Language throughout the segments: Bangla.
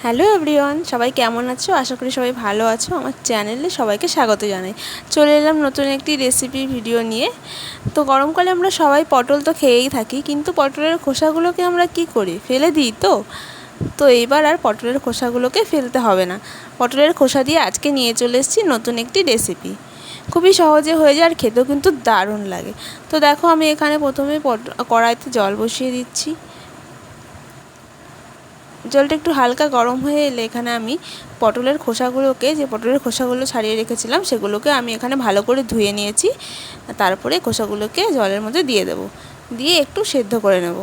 হ্যালো এভরিওয়ান, সবাই কেমন আছো? আশা করি সবাই ভালো আছো। আমার চ্যানেলে সবাইকে স্বাগত জানাই। চলে এলাম নতুন একটি রেসিপি ভিডিও নিয়ে। তো গরমকালে আমরা সবাই পটল তো খেয়েই থাকি, কিন্তু পটলের খোসাগুলোকে আমরা কি করি? ফেলে দিই তো। তো এইবার আর পটলের খোসাগুলোকে ফেলতে হবে না। পটলের খোসা দিয়ে আজকে নিয়ে চলে এসেছি নতুন একটি রেসিপি। খুবই সহজে হয়ে যায় আর খেতেও কিন্তু দারুণ লাগে। তো দেখো, আমি এখানে প্রথমে কড়াইতে জল বসিয়ে দিচ্ছি। জলটা একটু হালকা গরম হয়ে এলে এখানে আমি পটলের খোসাগুলো ছাড়িয়ে রেখেছিলাম সেগুলোকে আমি এখানে ভালো করে ধুয়ে নিয়েছি। তারপরে খোসাগুলোকে জলের মধ্যে দিয়ে একটু সেদ্ধ করে নেব।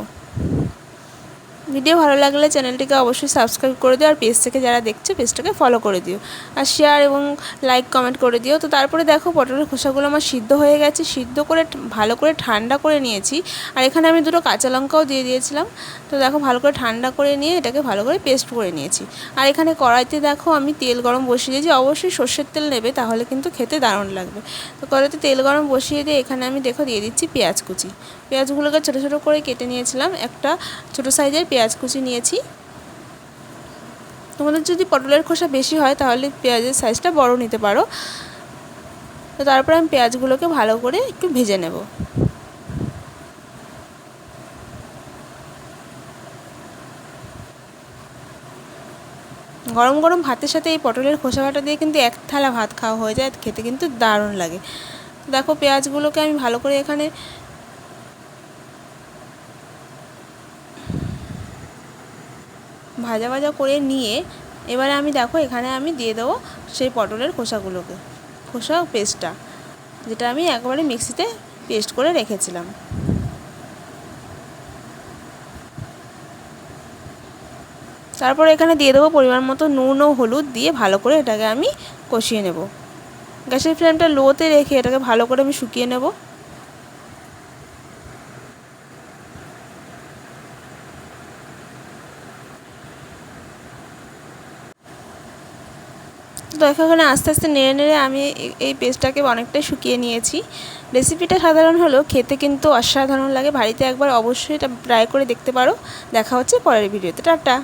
ভিডিও ভালো লাগলে চ্যানেলটিকে অবশ্যই সাবস্ক্রাইব করে দিও, আর পেজ থেকে যারা দেখছো পেজটাকে ফলো করে দিও, আর শেয়ার এবং লাইক কমেন্ট করে দিও। তো তারপরে দেখো, পটলের খোসাগুলো আমার সিদ্ধ হয়ে গেছে। সিদ্ধ করে ভালো করে ঠান্ডা করে নিয়েছি। আর এখানে আমি দুটো কাঁচা লঙ্কাও দিয়ে দিয়েছিলাম। তো দেখো, ভালো করে ঠান্ডা করে নিয়ে এটাকে ভালো করে পেস্ট করে নিয়েছি। আর এখানে কড়াইতে দেখো আমি তেল গরম বসিয়ে দিয়েছি। অবশ্যই সর্ষের তেল নেবে, তাহলে কিন্তু খেতে দারুণ লাগবে। তো কড়াইতে তেল গরম বসিয়ে দিয়ে এখানে আমি দিয়ে দিচ্ছি পেঁয়াজ কুচি। পেঁয়াজগুলোকে ছোটো ছোটো করে কেটে নিয়েছিলাম। একটা ছোটো সাইজের পেঁয়াজ কুচি নিয়েছি। তোমাদের যদি পটলের খোসা বেশি হয় তাহলে পেঁয়াজের সাইজটা বড় নিতে পারো। তো তারপরে আমি পেঁয়াজগুলোকে ভালো করে একটু ভেজে নেব। গরম গরম ভাতের সাথে এই পটলের খোসা বাটা দিয়ে কিন্তু এক থালা ভাত খাওয়া হয়ে যায়, খেতে কিন্তু দারুণ লাগে। দেখো, পেঁয়াজগুলোকে আমি ভালো করে এখানে ভাজা ভাজা করে নিয়ে এবারে আমি দেখো এখানে আমি দিয়ে দেবো সেই পটলের খোসা পেস্টটা, যেটা আমি একবারে মিক্সিতে পেস্ট করে রেখেছিলাম। তারপর এখানে দিয়ে দেবো পরিমাণ মতো নুন ও হলুদ, দিয়ে ভালো করে এটাকে আমি কষিয়ে নেব। গ্যাসের ফ্লেমটা লোতে রেখে এটাকে ভালো করে আমি শুকিয়ে নেব। তো এখানে আস্তে আস্তে নেড়ে নেড়ে আমি এই পেস্টটাকে অনেকটাই শুকিয়ে নিয়েছি। রেসিপিটা সাধারণ হলেও খেতে কিন্তু অসাধারণ লাগে। বাড়িতে একবার অবশ্যই এটা ট্রাই করে দেখতে পারো। দেখা হচ্ছে পরের ভিডিওতে। টাটা।